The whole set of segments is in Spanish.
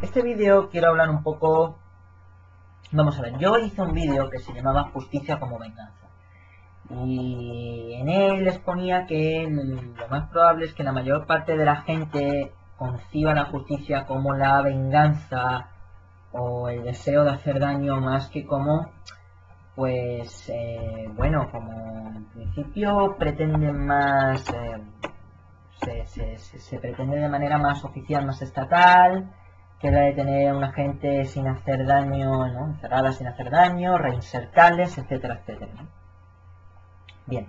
Este vídeo quiero hablar un poco. Vamos a ver, yo hice un vídeo que se llamaba Justicia como venganza. Y en él exponía que lo más probable es que la mayor parte de la gente conciba la justicia como la venganza o el deseo de hacer daño más que como, pues, como en principio pretenden más, se pretende de manera más oficial, más estatal, que es la de tener a una gente sin hacer daño, ¿no? Encerrada sin hacer daño, reinsertarles, etcétera, etcétera, ¿no? Bien.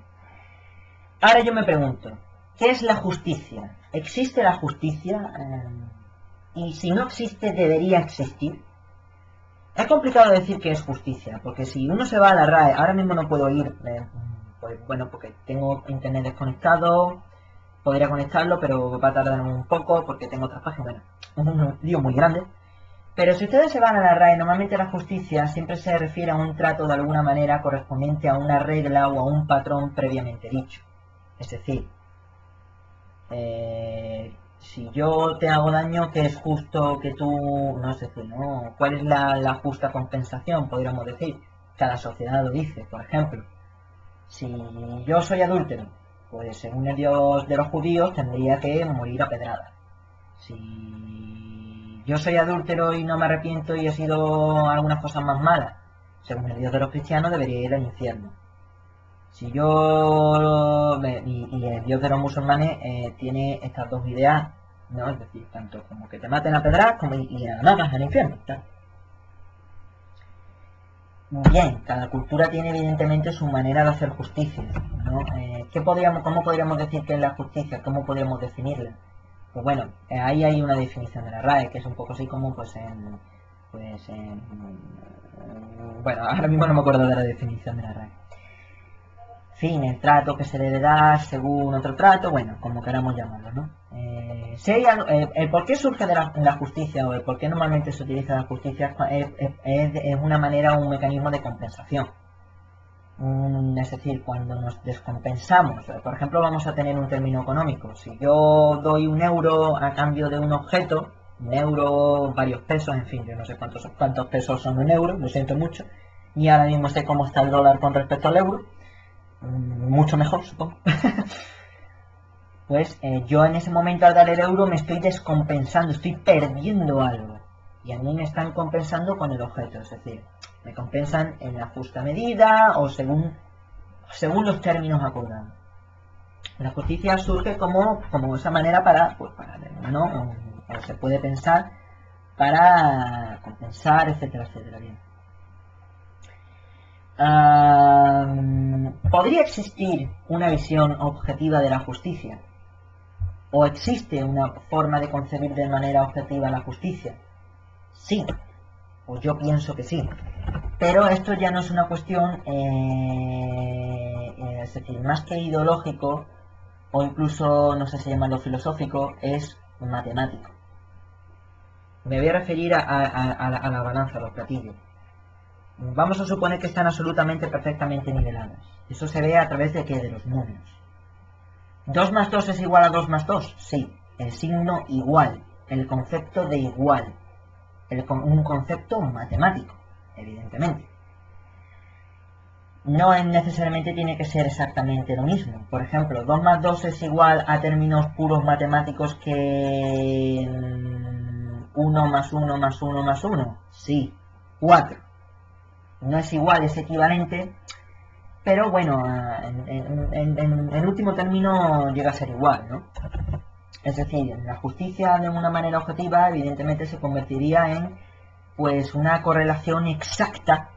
Ahora yo me pregunto, ¿qué es la justicia? ¿Existe la justicia? Y si no existe, ¿debería existir? Es complicado decir que es justicia, porque si uno se va a la RAE, ahora mismo no puedo ir, pues bueno, porque tengo internet desconectado, podría conectarlo, pero va a tardar un poco porque tengo otras páginas, bueno, un lío muy grande. Pero si ustedes se van a la RAE, normalmente la justicia siempre se refiere a un trato de alguna manera correspondiente a una regla o a un patrón previamente dicho. Es decir, si yo te hago daño, ¿qué es justo que tú, no sé, ¿no? ¿Cuál es la justa compensación? Podríamos decir. Cada sociedad lo dice, por ejemplo. Si yo soy adúltero, pues según el Dios de los judíos tendría que morir a pedrada. Si yo soy adúltero y no me arrepiento y he sido algunas cosas más malas, según el Dios de los cristianos debería ir al infierno. Si yo y el Dios de los musulmanes tiene estas dos ideas, ¿no? Es decir, tanto como que te maten a pedradas como y además vas al infierno, ¿tá? Bien, cada cultura tiene evidentemente su manera de hacer justicia, ¿no? ¿Cómo podríamos decir que es la justicia? ¿Cómo podríamos definirla? Pues bueno, ahí hay una definición de la RAE, que es un poco así como bueno, ahora mismo no me acuerdo de la definición de la RAE. Fin, el trato que se debe dar según otro trato, bueno, como queramos llamarlo, ¿no? El por qué surge de la justicia o el por qué normalmente se utiliza la justicia es una manera, un mecanismo de compensación. Es decir, cuando nos descompensamos, por ejemplo, vamos a tener un término económico. Si yo doy un euro a cambio de un objeto, un euro, varios pesos, en fin, yo no sé cuántos pesos son un euro, lo siento mucho, y ahora mismo sé cómo está el dólar con respecto al euro, mucho mejor, supongo. Pues yo en ese momento al dar el euro me estoy descompensando, estoy perdiendo algo. Y a mí me están compensando con el objeto, es decir, me compensan en la justa medida o según los términos acordados. La justicia surge como esa manera ¿no? O se puede pensar para compensar, etcétera, etcétera. Bien. ¿Podría existir una visión objetiva de la justicia? ¿O existe una forma de concebir de manera objetiva la justicia? Sí, o yo pienso que sí. Pero esto ya no es una cuestión, es decir, más que ideológico, o incluso, no sé si llamarlo filosófico, es matemático. Me voy a referir a la balanza, a los platillos. Vamos a suponer que están absolutamente perfectamente niveladas. Eso se ve a través de ¿qué? De los números. ¿2 más 2 es igual a 2 más 2? Sí. El signo igual. El concepto de igual. Un concepto matemático, evidentemente. No necesariamente tiene que ser exactamente lo mismo. Por ejemplo, 2 más 2 es igual a términos puros matemáticos que 1 más 1 más 1 más 1. Sí. 4. No es igual, es equivalente, pero bueno, en último término llega a ser igual, ¿no? Es decir, la justicia de una manera objetiva evidentemente se convertiría en pues una correlación exacta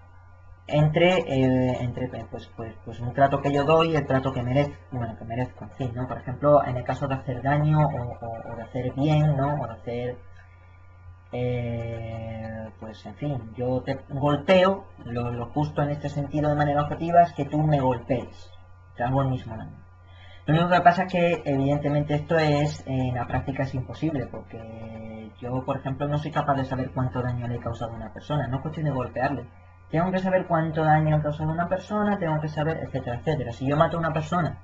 entre un trato que yo doy y el trato que merezco, en fin, ¿no? Por ejemplo, en el caso de hacer daño o de hacer bien, ¿no? O de hacer pues en fin, yo te golpeo, lo justo en este sentido de manera objetiva es que tú me golpees, te hago el mismo daño. Lo único que pasa es que evidentemente esto en la práctica es imposible, porque yo, por ejemplo, no soy capaz de saber cuánto daño le he causado a una persona, no es cuestión de golpearle. Tengo que saber cuánto daño he causado a una persona, tengo que saber, etcétera, etcétera. Si yo mato a una persona,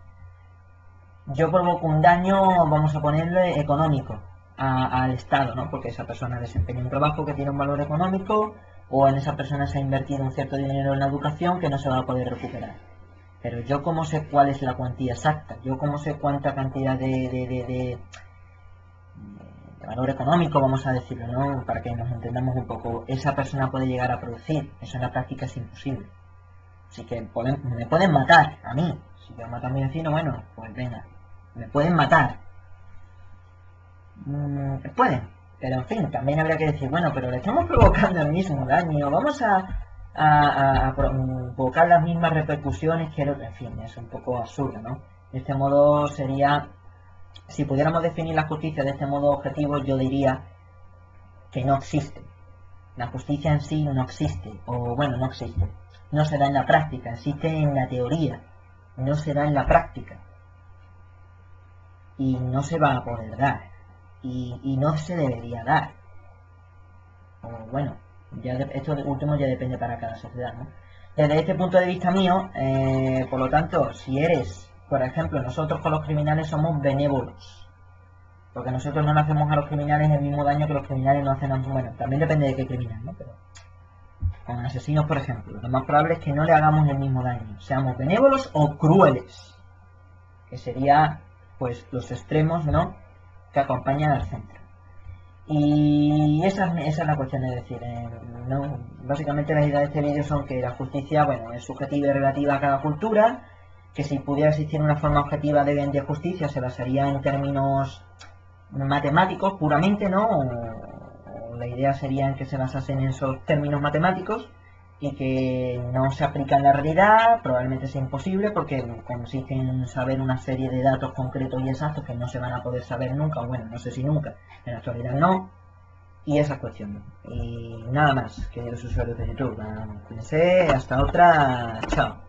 yo provoco un daño, vamos a ponerle económico, al Estado, ¿no? Porque esa persona desempeña un trabajo que tiene un valor económico, o en esa persona se ha invertido un cierto dinero en la educación que no se va a poder recuperar. Pero yo cómo sé cuál es la cuantía exacta, yo cómo sé cuánta cantidad de valor económico, vamos a decirlo, ¿no? Para que nos entendamos un poco, esa persona puede llegar a producir. Eso en la práctica es imposible. Así que me pueden matar a mí. Si yo mato a mi vecino, bueno, pues venga, me pueden matar. Pueden, pero en fin, también habría que decir, bueno, pero le estamos provocando el mismo daño, vamos a provocar las mismas repercusiones que el otro. En fin, es un poco absurdo, ¿no? De este modo sería, si pudiéramos definir la justicia de este modo objetivo, yo diría que no existe. La justicia en sí no existe, o bueno, no existe. No se da en la práctica, existe en la teoría, no se da en la práctica. Y no se va a poder dar. Y no se debería dar. O bueno, esto último ya depende para cada sociedad, ¿no? Desde este punto de vista mío, por lo tanto, si eres, por ejemplo, nosotros con los criminales somos benévolos. Porque nosotros no le hacemos a los criminales el mismo daño que los criminales no hacen a nosotros. Bueno, también depende de qué criminal, ¿no? Pero con asesinos, por ejemplo, lo más probable es que no le hagamos el mismo daño. Seamos benévolos o crueles. Que sería, pues, los extremos, ¿no? Que acompañan al centro. Y esa es la cuestión, es decir, ¿no? Básicamente las ideas de este vídeo son que la justicia, bueno, es subjetiva y relativa a cada cultura, que si pudiera existir una forma objetiva de justicia se basaría en términos matemáticos puramente, ¿no? O la idea sería en que se basasen en esos términos matemáticos y que no se aplica en la realidad, probablemente sea imposible porque consiste en saber una serie de datos concretos y exactos que no se van a poder saber nunca, o bueno, no sé si nunca, en la actualidad no, y esa cuestión. Y nada más, queridos usuarios de YouTube, cuídense, hasta otra, chao.